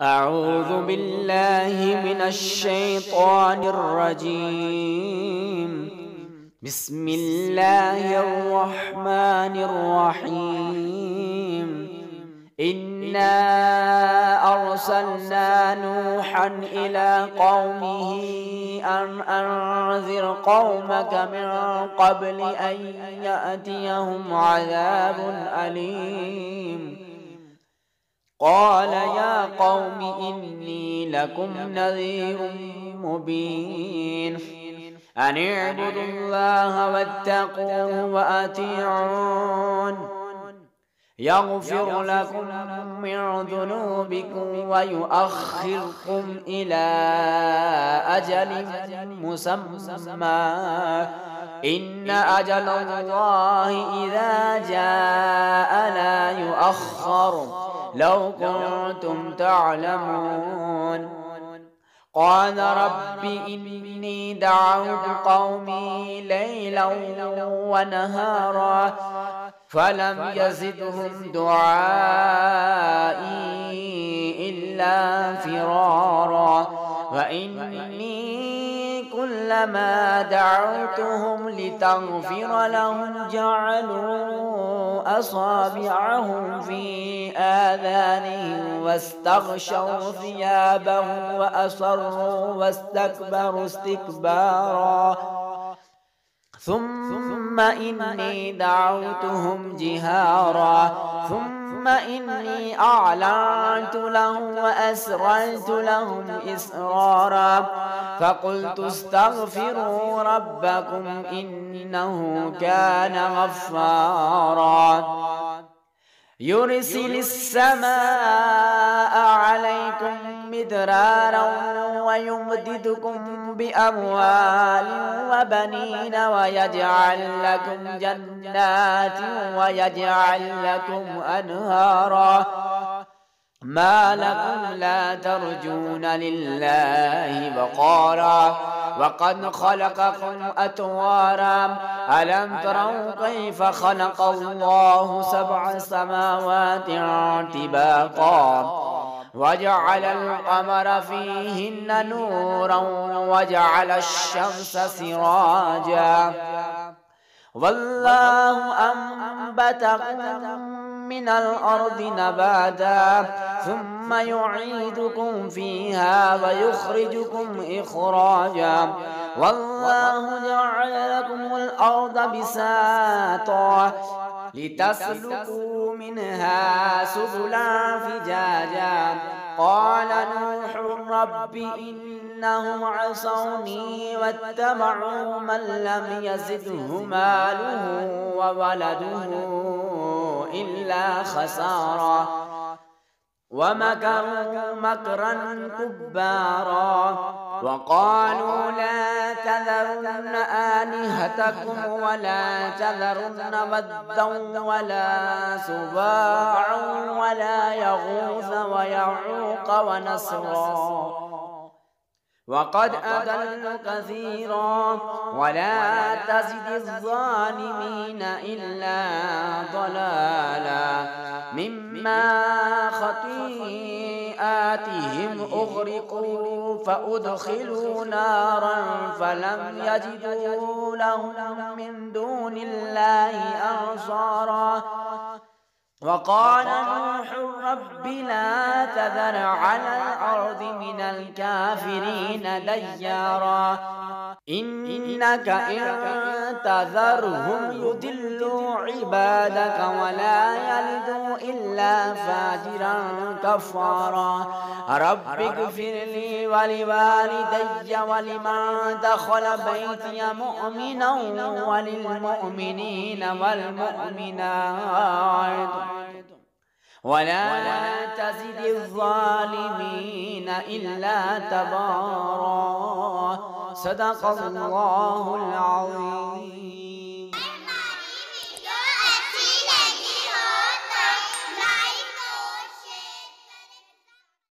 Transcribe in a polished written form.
أعوذ بالله من الشيطان الرجيم. بسم الله الرحمن الرحيم. إنا أرسلنا نوحا إلى قومه أن أنذر قومك من قبل أن يأتيهم عذاب أليم. قال يا قوم إني لكم نذير مبين أن اعبدوا الله واتقوه وأطيعون يغفر لكم من ذنوبكم ويؤخركم إلى أجل مسمى إن أجل الله إذا جاء لا يؤخر لو كنتم تعلمون. قال رب إني دعوت قومي ليلا ونهارا فلم يزدهم دعائي إلا فرارا وإني كلما دعوتهم لتغفر لهم جعلوا أصابعهم في آذانهم واستغشوا ثيابهم وأصروا واستكبروا استكبارا ثم إني دعوتهم جهارا ثم إني أعلنت لهم وأسررت لهم إسرارا فقلت استغفروا ربكم إنه كان غفارا يرسل السماء عليكم مدرارا ويمددكم بأموال وبنين ويجعل لكم جنات ويجعل لكم أنهارا ما لكم لا ترجون لله وقارا وقد خلقكم أطوارا ألم تروا كيف خلق الله سبع سماوات طباقا وجعل القمر فيهن نورا وجعل الشمس سراجا والله أنبتكم من الأرض نباتا ثم يعيدكم فيها ويخرجكم إخراجا والله جعل لكم الأرض بساطا لتسلكوا منها سبلا فجاجا قال نوح رب إنهم عصوني واتبعوا من لم يزده ماله وولده إلا خسارا ومكروا مكرا كبارا وقالوا لا تذرن آلهتكم ولا تذرن ودا ولا سواعا ولا يغوث ويعوق ونسرا وقد أضلوا كثيرا ولا تزد الظالمين إلا ضلالا مما خطيئاتهم أغرقوا فأدخلوا نارا فلم يجدوا لهم من دون الله أنصارا وقال نوح رب لا تذر على الأرض من الكافرين ديارا إنك إن تذرهم يضلوا عبادك ولا يلدوا إلا فاجرا كفارا رب اغفر لي ولوالدي ولمن دخل بيتي مؤمنا وللمؤمنين والمؤمنات ولا تزد الظالمين إلا تبارا صدق الله العظيم.